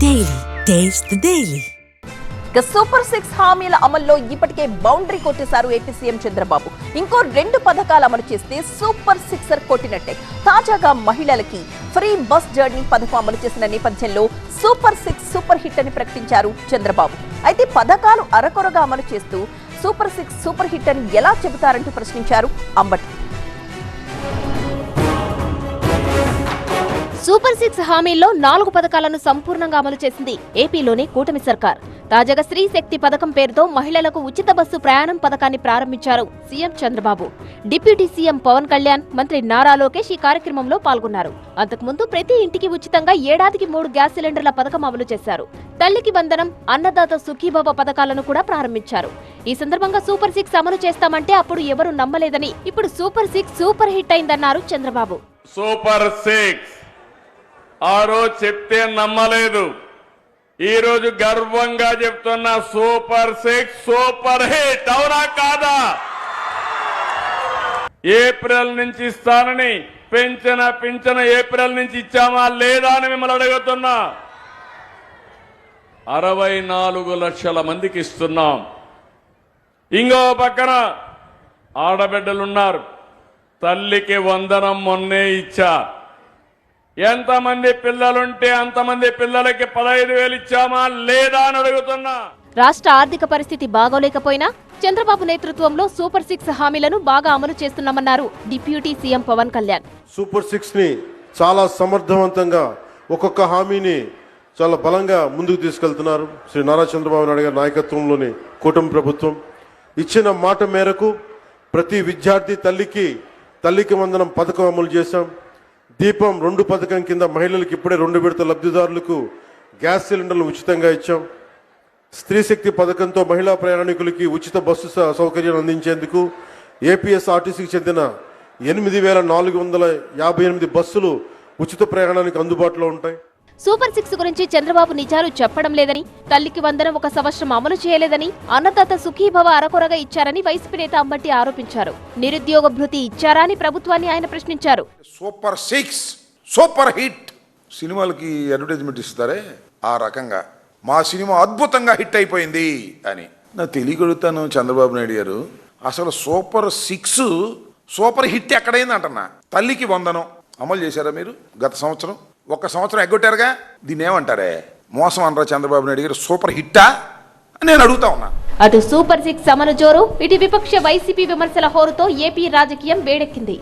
Daily. Taste the Daily. Super 6 హామీల అమల్లో ఇప్పటికే బౌండరీ కొట్టేశారు ఏపీ సీఎం చంద్రబాబు. ఇంకో 2 పథకాలు అమలు చేస్తే సూపర్ 6 కొట్టినట్టే. తాజాగా మహిళలకి ఫ్రీ బస్ జర్నీ పథకం అమలు చేసిన నేపథ్యంలో సూపర్ 6 సూపర్ హిట్ అని ప్రకటించారు చంద్రబాబు. అయితే పథకాలు అరకొరగా అమలు చేస్తూ సూపర్ 6 సూపర్ హిట్ అని ఎలా చెబుతారంటూ ప్రశ్నించారు అంబటి. సూపర్ 6 హామీల్లో 4 పథకాలను సంపూర్ణంగా అమలు చేసింది ఏపీలోని కూటమి సర్కార్. తాజాగా స్త్రీ శక్తి పథకం పేరుతో మహిళలకు ఉచిత బస్సు ప్రయాణం పథకాన్ని ప్రారంభించారు CM Chandrababu. Deputy CM Pawan Kalyan, మంత్రి నారా లోకేష్ ఈ కార్యక్రమంలో పాల్గొన్నారు. అంతకుముందు ప్రతి ఇంటికి ఉచితంగా ఏడాదికి 3 గ్యాస్ సిలిండర్ల పథకం అమలు చేశారు. తల్లికి వందనం, అన్నదాత సుఖీభవ పథకాలను కూడా ప్రారంభించారు. ఈ సందర్భంగా సూపర్ 6 అమలు చేస్తామంటే అప్పుడు ఎవరు నమ్మలేదని, ఇప్పుడు సూపర్ 6 సూపర్ హిట్ అయిందన్నారు చంద్రబాబు. సూపర్ 6 ఆ రోజు చెప్తే నమ్మలేదు, ఈ రోజు గర్వంగా చెప్తున్న సూపర్ 6 సూపర్ హిట్. అవునా కాదా? ఏప్రిల్ నుంచి ఇస్తానని పింఛన ఏప్రిల్ నుంచి ఇచ్చామా లేదా అని మిమ్మల్ని అడుగుతున్నా. 64 లక్షల మందికి ఇస్తున్నాం. ఇంకో పక్కన ఆడబిడ్డలున్నారు, తల్లికి వందనం మొన్నే ఇచ్చా. ఎంతమంది పిల్లలుంటే అంతమంది పిల్లలకి 15,000 ఇచ్చామా లేదా అని అడుగుతున్నా. రాష్ట్ర ఆర్థిక పరిస్థితి బాగోలేకపోయినా చంద్రబాబు నేతృత్వంలో సూపర్ 6 హామీలను బాగా అమలు చేస్తున్నామన్నారు deputy CM Pawan Kalyan. Super 6 ని చాలా సమర్థవంతంగా ఒక్కొక్క హామీని చాలా బలంగా ముందుకు తీసుకెళ్తున్నారు శ్రీ నారా చంద్రబాబు నాయుడు గారి నాయకత్వంలోని కూటమి ప్రభుత్వం. ఇచ్చిన మాట మేరకు ప్రతి విద్యార్థి తల్లికి వందనం పథకం అమలు చేశాం. దీపం 2 పథకం కింద మహిళలకు ఇప్పుడే 2 విడత లబ్ధిదారులకు గ్యాస్ సిలిండర్లు ఉచితంగా ఇచ్చాం. స్త్రీ శక్తి పథకంతో మహిళా ప్రయాణికులకి ఉచిత బస్సు సౌకర్యం అందించేందుకు ఏపీఎస్ఆర్టీసీకి చెందిన 8,458 బస్సులు ఉచిత ప్రయాణానికి అందుబాటులో ఉంటాయి. సూపర్ 6 గురించి చంద్రబాబు నిజాలు చెప్పడం లేదని, తల్లికి వందనం 1 సంవత్సరం అమలు చేయలేదని, అన్నదాత సుఖీభవ అరకొరగా ఇచ్చారని వైసీపీ నేత అంబటి ఆరోపించారు. నిరుద్యోగ భృతి ఇచ్చారా అని ప్రభుత్వాన్ని ఆయన ప్రశ్నించారు. సూపర్ 6 సూపర్ హిట్ సినిమాలకి అడ్వర్టైజ్మెంట్ ఇస్తారే ఆ రకంగా మా సినిమా అద్భుతంగా హిట్ అయిపోయింది అని నాకు తెలియగలుగుతాను. చంద్రబాబు నాయుడు గారు అసలు సూపర్ 6 సూపర్ హిట్ ఎక్కడైంది అంటున్నా. తల్లికి వందనం అమలు చేశారా మీరు? గత సంవత్సరం 1 సంవత్సరం ఎగ్గొట్టారుగా. దీన్ని ఏమంటారే? మోసం అనరా చంద్రబాబు నాయుడు గారు? సూపర్ హిట్టా అని నేను అడుగుతా ఉన్నా. అటు సూపర్ 6 అమలు జోరు, ఇటు విపక్ష వైసీపీ విమర్శల హోరుతో ఏపీ రాజకీయం వేడెక్కింది.